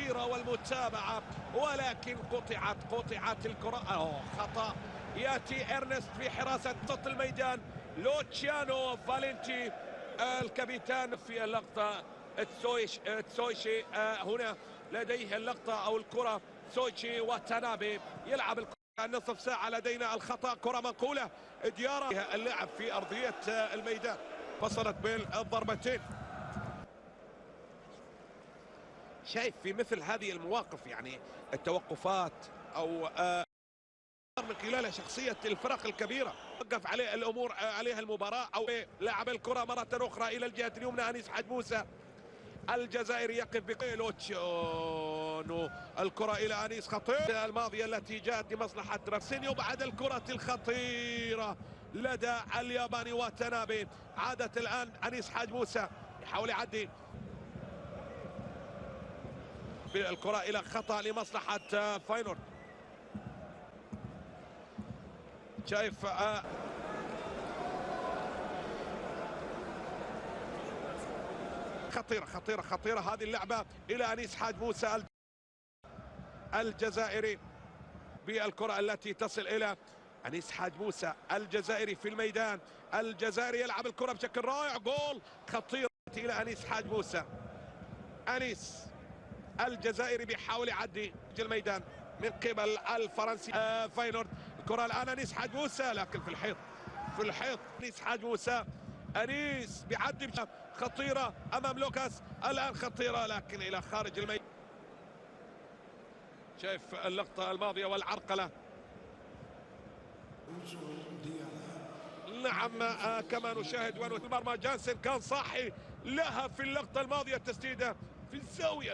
الخطيرة والمتابعة، ولكن قطعت الكرة. خطأ يأتي إرنست في حراسة وسط الميدان. لوتشيانو فالنتي الكابتن في اللقطة. تسويشي هنا لديه اللقطة أو الكرة. سويشي وتنابي يلعب الكرة. نصف ساعة لدينا الخطأ، كرة منقولة. ديارة اللعب في أرضية الميدان، فصلت بين الضربتين. شايف في مثل هذه المواقف يعني التوقفات أو من خلال شخصية الفرق الكبيرة وقف عليه الأمور عليها المباراة. أو لعب الكرة مرة أخرى إلى الجهة اليمنى. أنيس حاج موسى الجزائري يقف بكيلوتشيانو. الكرة إلى أنيس، خطير الماضية التي جاءت لمصلحة راسينيو بعد الكرة الخطيرة لدى الياباني واتنابي. عادت الآن أنيس حاج موسى يحاول يعدي بالكرة إلى خطأ لمصلحة فاينورد. شايف خطيرة هذه اللعبة إلى أنيس حاج موسى الجزائري بالكرة التي تصل إلى أنيس حاج موسى الجزائري في الميدان. الجزائري يلعب الكرة بشكل رائع، جول خطير إلى أنيس حاج موسى. أنيس الجزائري بيحاول يعدي في الميدان من قبل الفرنسي فاينورد. الكرة الآن أنيس حاج موسى، لكن في الحيط أنيس حاج موسى. أنيس بيعدي خطيرة أمام لوكاس، الآن خطيرة لكن إلى خارج الميدان. شايف اللقطة الماضية والعرقلة. نعم كما نشاهد المرمى. جانسن كان صاحي لها في اللقطة الماضية، التسديدة في الزاوية